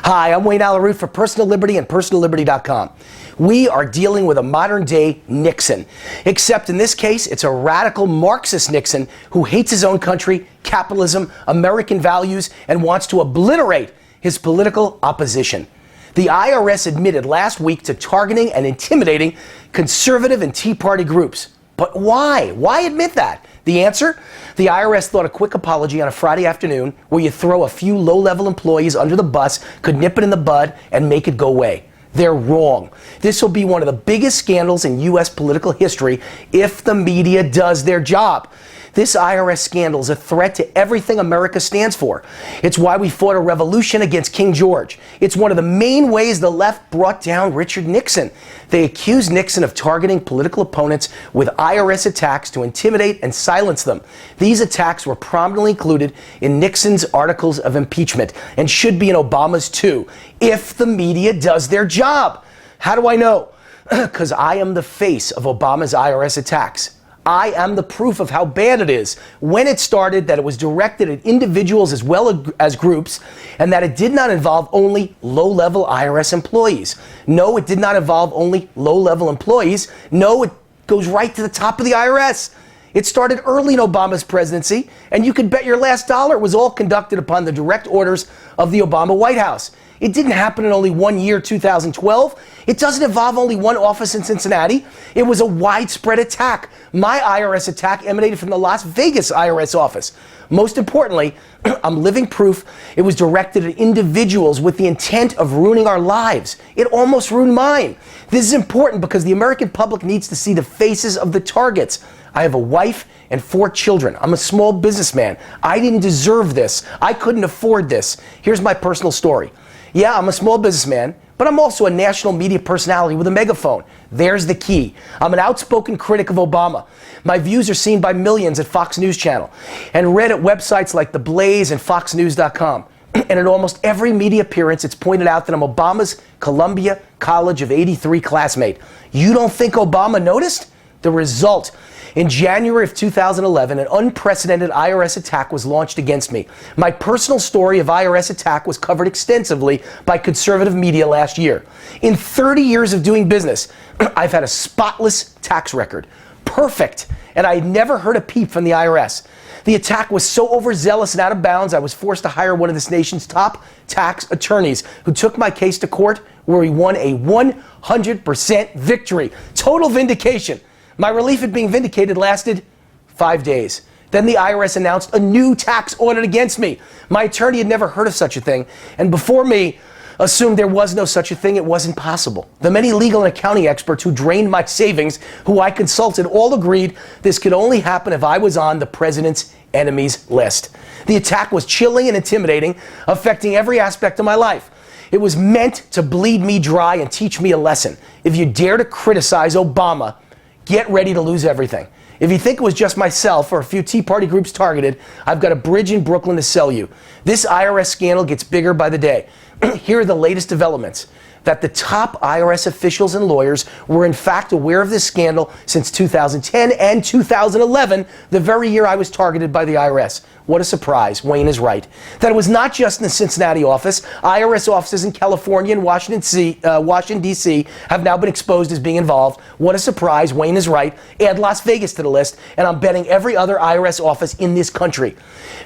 Hi, I'm Wayne Alaroot for Personal Liberty and PersonalLiberty.com. We are dealing with a modern-day Nixon, except in this case, it's a radical Marxist Nixon who hates his own country, capitalism, American values, and wants to obliterate his political opposition. The IRS admitted last week to targeting and intimidating conservative and Tea Party groups. But why? Why admit that? The answer? The IRS thought a quick apology on a Friday afternoon where you throw a few low-level employees under the bus could nip it in the bud and make it go away. They're wrong. This will be one of the biggest scandals in U.S. political history if the media does their job. This IRS scandal is a threat to everything America stands for. It's why we fought a revolution against King George. It's one of the main ways the left brought down Richard Nixon. They accused Nixon of targeting political opponents with IRS attacks to intimidate and silence them. These attacks were prominently included in Nixon's articles of impeachment and should be in Obama's too, if the media does their job. How do I know? Because I am the face of Obama's IRS attacks. I am the proof of how bad it is. When it started, that it was directed at individuals as well as groups, and that it did not involve only low-level IRS employees. No, it did not involve only low-level employees. No, it goes right to the top of the IRS. It started early in Obama's presidency, and you could bet your last dollar it was all conducted upon the direct orders of the Obama White House. It didn't happen in only 1 year, 2012. It doesn't involve only one office in Cincinnati. It was a widespread attack. My IRS attack emanated from the Las Vegas IRS office. Most importantly, I'm living proof it was directed at individuals with the intent of ruining our lives. It almost ruined mine. This is important because the American public needs to see the faces of the targets. I have a wife and 4 children. I'm a small businessman. I didn't deserve this. I couldn't afford this. Here's my personal story. Yeah, I'm a small businessman, but I'm also a national media personality with a megaphone. There's the key. I'm an outspoken critic of Obama. My views are seen by millions at Fox News Channel and read at websites like The Blaze and FoxNews.com. And in almost every media appearance, it's pointed out that I'm Obama's Columbia College of '83 classmate. You don't think Obama noticed? The result. In January of 2011, an unprecedented IRS attack was launched against me. My personal story of IRS attack was covered extensively by conservative media last year. In 30 years of doing business, I've had a spotless tax record. Perfect. And I had never heard a peep from the IRS. The attack was so overzealous and out of bounds, I was forced to hire one of this nation's top tax attorneys who took my case to court, where we won a 100% victory. Total vindication. My relief at being vindicated lasted 5 days. Then the IRS announced a new tax audit against me. My attorney had never heard of such a thing, and before me, assumed there was no such a thing. It wasn't possible. The many legal and accounting experts who drained my savings, who I consulted, all agreed this could only happen if I was on the president's enemies list. The attack was chilling and intimidating, affecting every aspect of my life. It was meant to bleed me dry and teach me a lesson. If you dare to criticize Obama, get ready to lose everything. If you think it was just myself or a few Tea Party groups targeted, I've got a bridge in Brooklyn to sell you. This IRS scandal gets bigger by the day. Here are the latest developments. That the top IRS officials and lawyers were in fact aware of this scandal since 2010 and 2011, the very year I was targeted by the IRS. What a surprise. Wayne is right. That it was not just in the Cincinnati office. IRS offices in California and Washington, D.C. have now been exposed as being involved. What a surprise. Wayne is right. Add Las Vegas to the list, and I'm betting every other IRS office in this country.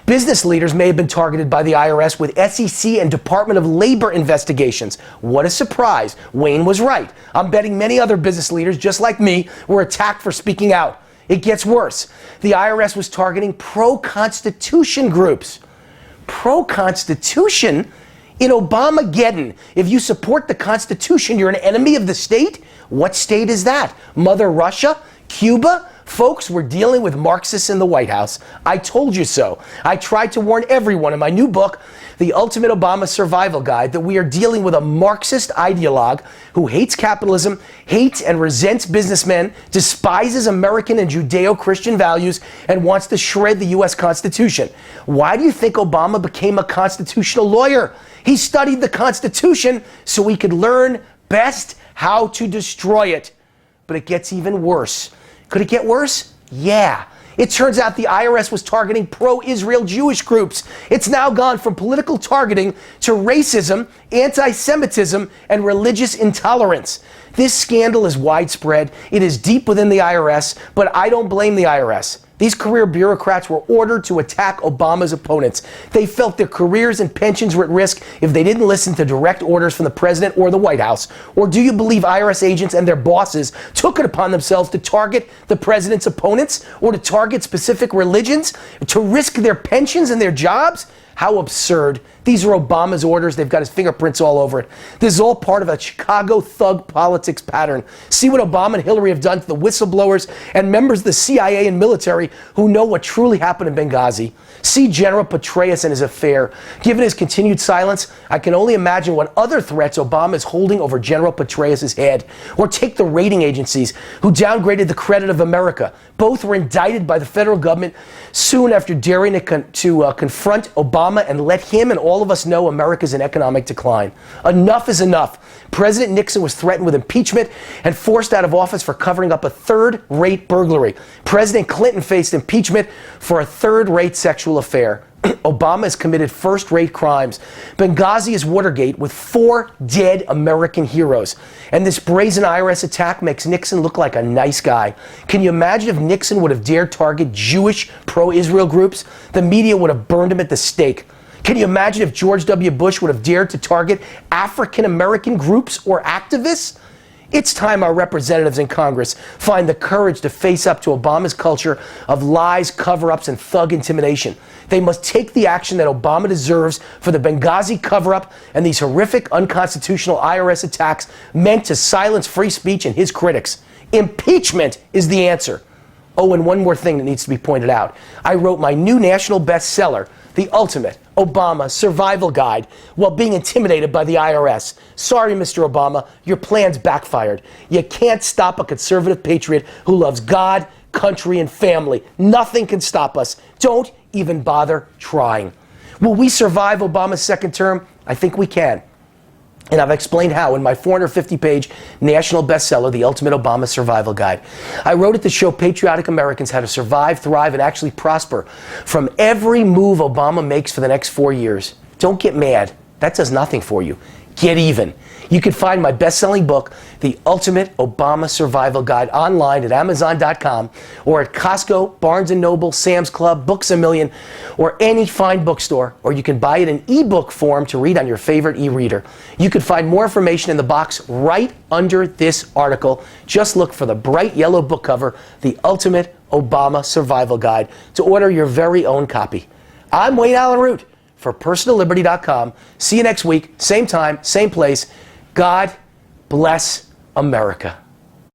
Business leaders may have been targeted by the IRS with SEC and Department of Labor investigations. What a surprise. Wayne was right. I'm betting many other business leaders, just like me, were attacked for speaking out. It gets worse. The IRS was targeting pro-Constitution groups. Pro-Constitution? In Obamageddon, if you support the Constitution, you're an enemy of the state? What state is that? Mother Russia? Cuba? Folks, we're dealing with Marxists in the White House. I told you so. I tried to warn everyone in my new book, The Ultimate Obama Survival Guide, that we are dealing with a Marxist ideologue who hates capitalism, hates and resents businessmen, despises American and Judeo-Christian values, and wants to shred the U.S. Constitution. Why do you think Obama became a constitutional lawyer? He studied the Constitution so he could learn best how to destroy it. But it gets even worse. Could it get worse? Yeah. It turns out the IRS was targeting pro-Israel Jewish groups. It's now gone from political targeting to racism, anti-Semitism, and religious intolerance. This scandal is widespread. It is deep within the IRS, but I don't blame the IRS. These career bureaucrats were ordered to attack Obama's opponents. They felt their careers and pensions were at risk if they didn't listen to direct orders from the president or the White House. Or do you believe IRS agents and their bosses took it upon themselves to target the president's opponents or to target specific religions, to risk their pensions and their jobs? How absurd. These are Obama's orders. They've got his fingerprints all over it. This is all part of a Chicago thug politics pattern. See what Obama and Hillary have done to the whistleblowers and members of the CIA and military who know what truly happened in Benghazi. See General Petraeus and his affair. Given his continued silence, I can only imagine what other threats Obama is holding over General Petraeus' head. Or take the rating agencies who downgraded the credit of America. Both were indicted by the federal government soon after daring to confront Obama and let him and all of us know America's in economic decline. Enough is enough. President Nixon was threatened with impeachment and forced out of office for covering up a third-rate burglary. President Clinton faced impeachment for a third-rate sexual affair. Obama has committed first-rate crimes. Benghazi is Watergate with 4 dead American heroes. And this brazen IRS attack makes Nixon look like a nice guy. Can you imagine if Nixon would have dared target Jewish pro-Israel groups? The media would have burned him at the stake. Can you imagine if George W. Bush would have dared to target African-American groups or activists? It's time our representatives in Congress find the courage to face up to Obama's culture of lies, cover-ups, and thug intimidation. They must take the action that Obama deserves for the Benghazi cover-up and these horrific, unconstitutional IRS attacks meant to silence free speech and his critics. Impeachment is the answer. Oh, and one more thing that needs to be pointed out. I wrote my new national bestseller, The Ultimate Obama Survival Guide, while being intimidated by the IRS. Sorry, Mr. Obama, your plans backfired. You can't stop a conservative patriot who loves God, country, and family. Nothing can stop us. Don't even bother trying. Will we survive Obama's second term? I think we can. And I've explained how in my 450-page national bestseller, The Ultimate Obama Survival Guide. I wrote it to show patriotic Americans how to survive, thrive, and actually prosper from every move Obama makes for the next 4 years. Don't get mad. That does nothing for you. Get even. You can find my best-selling book, The Ultimate Obama Survival Guide, online at Amazon.com or at Costco, Barnes & Noble, Sam's Club, Books A Million, or any fine bookstore, or you can buy it in ebook form to read on your favorite e-reader. You can find more information in the box right under this article. Just look for the bright yellow book cover, The Ultimate Obama Survival Guide, to order your very own copy. I'm Wayne Allen Root for PersonalLiberty.com. See you next week, same time, same place. God bless America.